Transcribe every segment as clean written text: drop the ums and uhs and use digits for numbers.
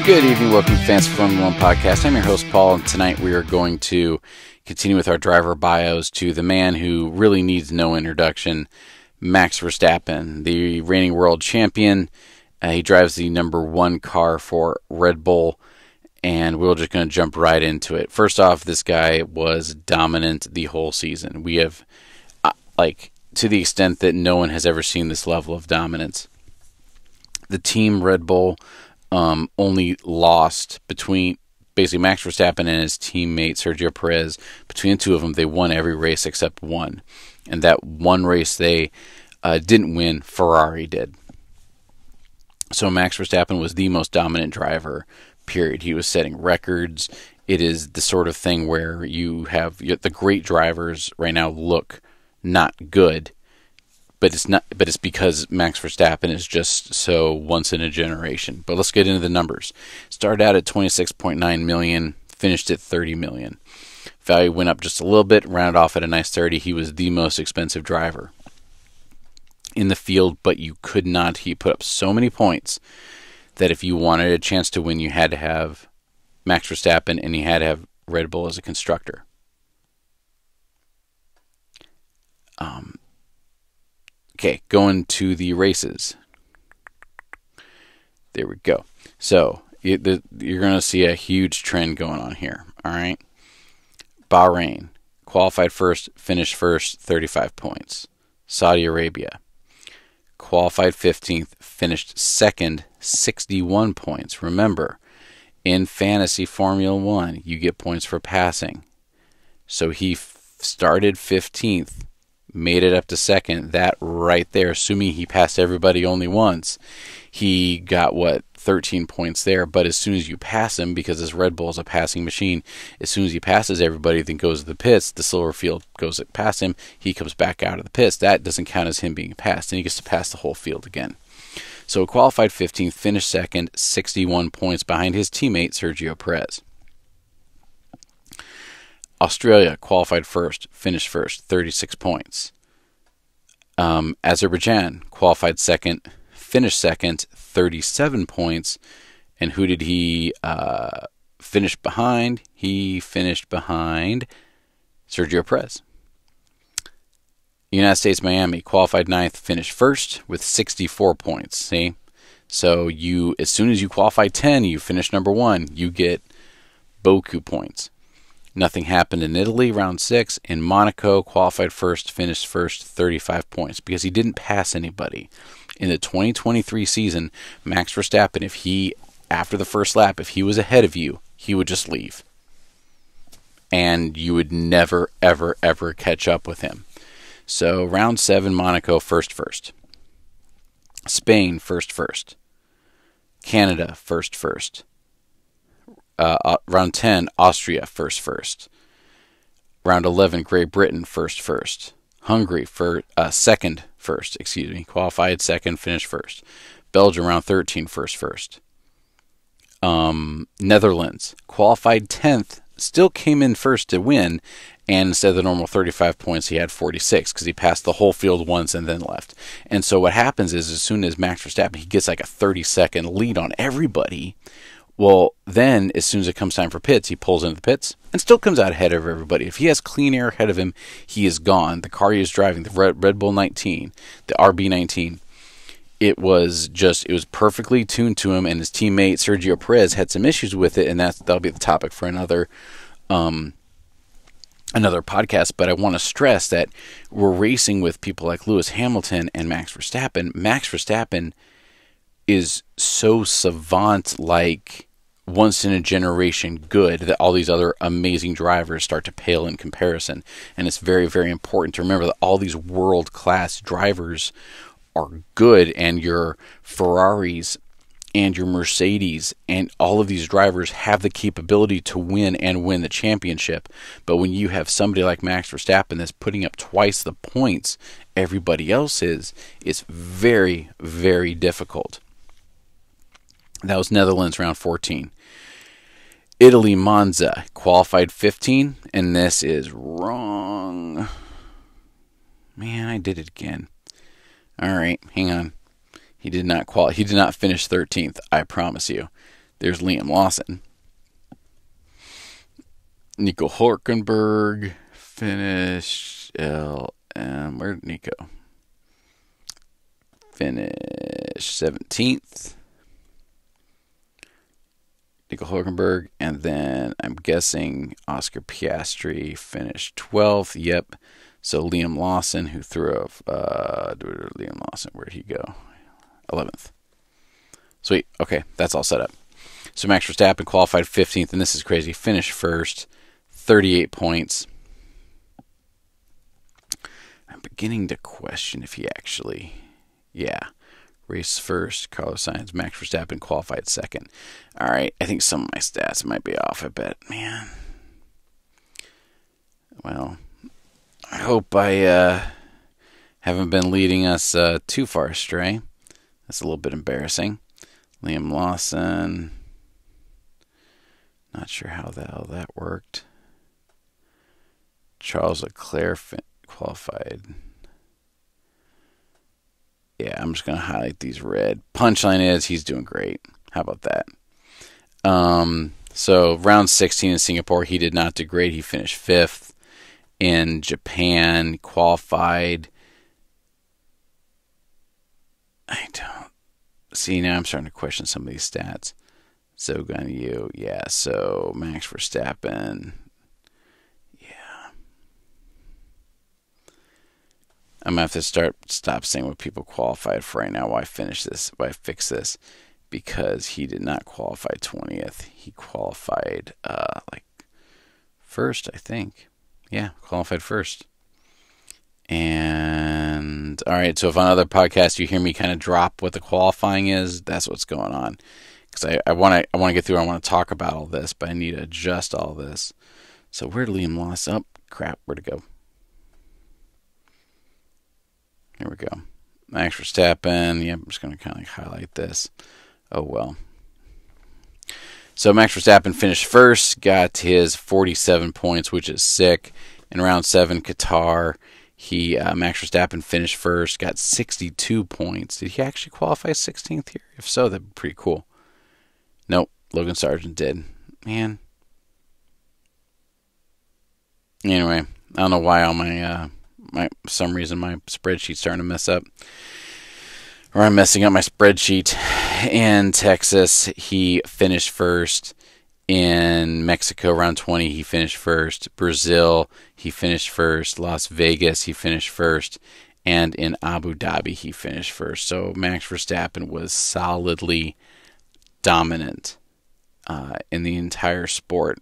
Good evening, welcome to Fancy Formula One Podcast. I'm your host, Paul, and tonight we are going to continue with our driver bios to the man who really needs no introduction, Max Verstappen, the reigning world champion. He drives the number one car for Red Bull, and we're just going to jump right into it. First off, this guy was dominant the whole season. We have, to the extent that no one has ever seen this level of dominance. The team Red Bull only lost between basically Max Verstappen and his teammate Sergio Perez. Between the two of them, they won every race except one. And that one race they didn't win, Ferrari did. So Max Verstappen was the most dominant driver, period. He was setting records. It is the sort of thing where you have the great drivers right now look not good. But it's not. But it's because Max Verstappen is just so once in a generation. But let's get into the numbers. Started out at 26.9 million, finished at 30 million. Value went up just a little bit, rounded off at a nice 30. He was the most expensive driver in the field, but you could not. He put up so many points that if you wanted a chance to win, you had to have Max Verstappen and you had to have Red Bull as a constructor. Okay, going to the races. There we go. So, you're going to see a huge trend going on here. All right. Bahrain, qualified first, finished first, 35 points. Saudi Arabia, qualified 15th, finished second, 61 points. Remember, in fantasy Formula One, you get points for passing. So he started 15th. Made it up to second. That right there, assuming he passed everybody only once, he got 13 points there. But as soon as you pass him, because this Red Bull is a passing machine, as soon as he passes everybody, then goes to the pits, the silver field goes past him, he comes back out of the pits. That doesn't count as him being passed, and he gets to pass the whole field again. So qualified 15th, finished second, 61 points behind his teammate Sergio Perez. Australia qualified first, finished first, 36 points. Azerbaijan qualified second, finished second, 37 points. And who did he finish behind? He finished behind Sergio Perez. United States Miami qualified ninth, finished first with 64 points. See? So as soon as you qualify 10, you finish number one, you get beaucoup points. Nothing happened in Italy, round 6. In Monaco, qualified first, finished first, 35 points, because he didn't pass anybody. In the 2023 season, Max Verstappen, after the first lap, if he was ahead of you, he would just leave. And you would never, ever, ever catch up with him. So, round 7, Monaco, first. Spain, first. Canada, first. Round 10, Austria, first. Round 11, Great Britain, first. Hungary, second, first. Qualified second, finished first. Belgium, round 13, first. Netherlands, qualified 10th, still came in first to win, and instead of the normal 35 points, he had 46 because he passed the whole field once and then left. And so what happens is, as soon as Max Verstappen, he gets like a 30-second lead on everybody. Well, then, as soon as it comes time for pits, he pulls into the pits and still comes out ahead of everybody. If he has clean air ahead of him, he is gone. The car he is driving, the Red Bull 19, the RB19, it was perfectly tuned to him, and his teammate Sergio Perez had some issues with it, and that'll be the topic for another podcast. But I want to stress that we're racing with people like Lewis Hamilton and Max Verstappen. Max Verstappen is so savant-like, once in a generation good, that all these other amazing drivers start to pale in comparison. And it's very, very important to remember that all these world-class drivers are good, and your Ferraris and your Mercedes and all of these drivers have the capability to win and win the championship. But when you have somebody like Max Verstappen that's putting up twice the points everybody else is, it's very, very difficult. That was Netherlands, round 14. Italy, Monza, qualified 15, and this is wrong. Man, I did it again. All right, hang on. He did not finish 13th, I promise you. There's Liam Lawson. Nico Hülkenberg finished LM. Where did Nico finish? 17th. Nico Hülkenberg, and then I'm guessing Oscar Piastri finished 12th. Yep. So Liam Lawson, who threw Liam Lawson, where'd he go? 11th. Sweet. Okay, that's all set up. So Max Verstappen qualified 15th, and this is crazy. Finished first, 38 points. I'm beginning to question if he actually, race first, Carlos Sainz, Max Verstappen qualified second. All right, I think some of my stats might be off a bit, man. Well, I hope I haven't been leading us too far astray. That's a little bit embarrassing. Liam Lawson, not sure how the hell that worked. Charles Leclerc qualified. Yeah, I'm just going to highlight these red. Punchline is he's doing great. How about that? So round 16 in Singapore, he did not do great. He finished 5th. In Japan, qualified. I don't see, now I'm starting to question some of these stats. So Gun Yu, yeah. So Max Verstappen, yeah. I'm gonna have to stop saying what people qualified for right now. Why fix this? Because he did not qualify 20th. He qualified first, I think. Yeah, qualified first. And all right, so if on other podcasts you hear me kind of drop what the qualifying is, that's what's going on. Because I want to get through. I want to talk about all this, but I need to adjust all this. So where did Liam Lawson? Oh, crap, where'd it go? Here we go. Max Verstappen. Yeah, I'm just going to kind of highlight this. Oh well. So Max Verstappen finished first, got his 47 points, which is sick. In round 7, Qatar, Max Verstappen finished first, got 62 points. Did he actually qualify 16th here? If so, that'd be pretty cool. Nope, Logan Sargent did. Man. Anyway, I don't know why all for some reason my spreadsheet's starting to mess up. Or I'm messing up my spreadsheet. In Texas, he finished first. In Mexico, round 20, he finished first. Brazil, he finished first. Las Vegas, he finished first. And in Abu Dhabi, he finished first. So Max Verstappen was solidly dominant in the entire sport.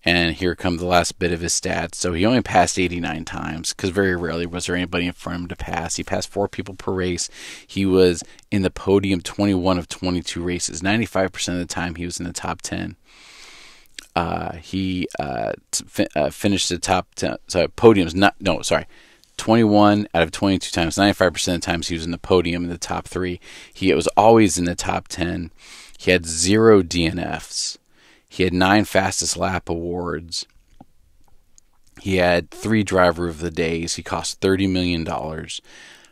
And here comes the last bit of his stats. So he only passed 89 times, because very rarely was there anybody in front of him to pass. He passed 4 people per race. He was in the podium 21 of 22 races. 95% of the time he was in the top 10. He finished the top 10. So podiums, 21 out of 22 times. 95% of the times he was in the podium in the top 3. He was always in the top 10. He had 0 DNFs. He had 9 fastest lap awards. He had 3 driver of the days. He cost $30 million,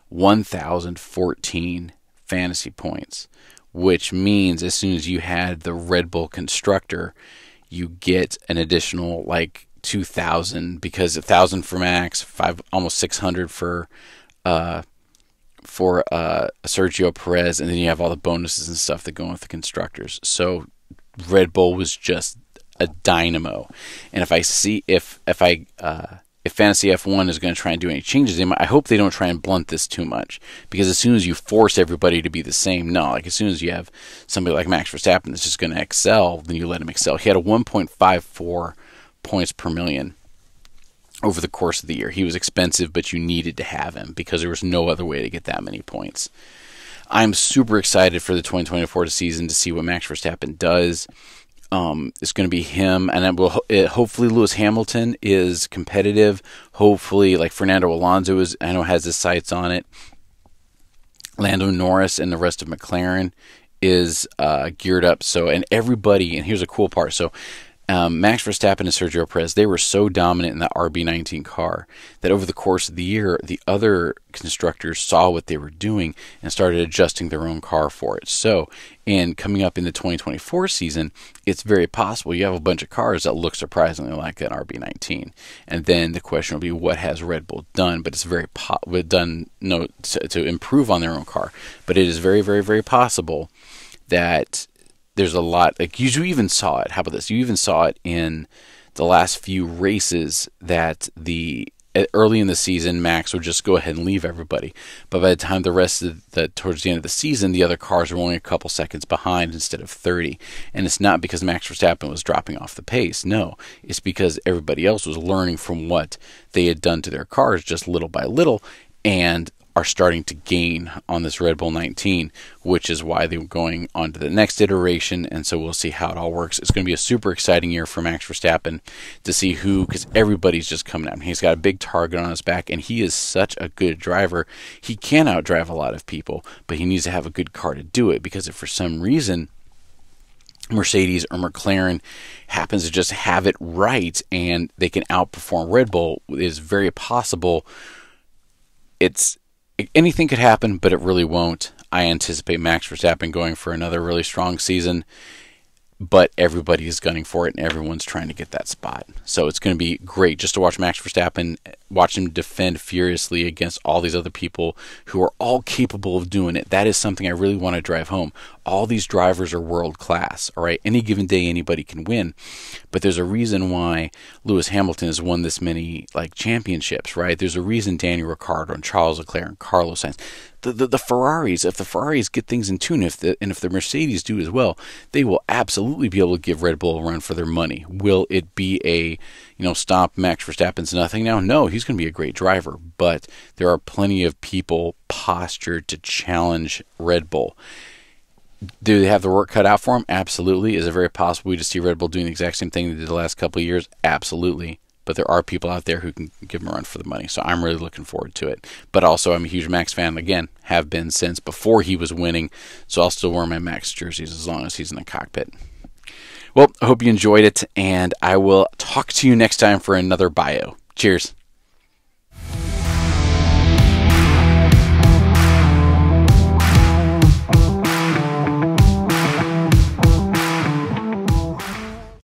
1,014 fantasy points, which means as soon as you had the Red Bull constructor, you get an additional 2,000, because 1,000 for Max, almost 600 for Sergio Perez, and then you have all the bonuses and stuff that go with the constructors. So Red Bull was just a dynamo. And if Fantasy F1 is going to try and do any changes, I hope they don't try and blunt this too much, because as soon as you force everybody to be the same, as soon as you have somebody like Max Verstappen that's just going to excel, then you let him excel. He had a 1.54 points per million over the course of the year. He was expensive, but you needed to have him because there was no other way to get that many points. I'm super excited for the 2024 season to see what Max Verstappen does. It's going to be him, and hopefully Lewis Hamilton is competitive. Hopefully, Fernando Alonso has his sights on it. Lando Norris and the rest of McLaren is geared up. So, and everybody, and here's a cool part. So, Max Verstappen and Sergio Perez, they were so dominant in that RB19 car that over the course of the year, the other constructors saw what they were doing and started adjusting their own car for it. So, in coming up in the 2024 season, it's very possible you have a bunch of cars that look surprisingly like an RB19. And then the question will be, what has Red Bull done? But it's very done to improve on their own car. But it is very, very, very possible that there's a lot, like you even saw it. How about this? You even saw it in the last few races that early in the season, Max would just go ahead and leave everybody. But by the time towards the end of the season, the other cars were only a couple seconds behind instead of 30. And it's not because Max Verstappen was dropping off the pace. No, it's because everybody else was learning from what they had done to their cars just little by little, and are starting to gain on this Red Bull 19, which is why they were going on to the next iteration. And so we'll see how it all works. It's going to be a super exciting year for Max Verstappen to see because everybody's just coming at him. He's got a big target on his back, and he is such a good driver. He can outdrive a lot of people, but he needs to have a good car to do it, because if for some reason Mercedes or McLaren happens to just have it right and they can outperform Red Bull, it is very possible anything could happen, but it really won't. I anticipate Max Verstappen going for another really strong season, but everybody is gunning for it and everyone's trying to get that spot. So it's going to be great just to watch Max Verstappen, watch him defend furiously against all these other people who are all capable of doing it. That is something I really want to drive home. All these drivers are world class, all right? Any given day, anybody can win. But there's a reason why Lewis Hamilton has won this many championships, right? There's a reason Daniel Ricciardo and Charles Leclerc and Carlos Sainz. The Ferraris, if the Ferraris get things in tune, if the Mercedes do as well, they will absolutely be able to give Red Bull a run for their money. Will it be a stop Max Verstappen's nothing now? No, he's going to be a great driver, but there are plenty of people postured to challenge Red Bull. Do they have the work cut out for them? Absolutely. Is it very possible we just see Red Bull doing the exact same thing they did the last couple of years? Absolutely. But there are people out there who can give him a run for the money, so I'm really looking forward to it. But also, I'm a huge Max fan, again, have been since before he was winning, so I'll still wear my Max jerseys as long as he's in the cockpit. Well, I hope you enjoyed it, and I will talk to you next time for another bio. Cheers.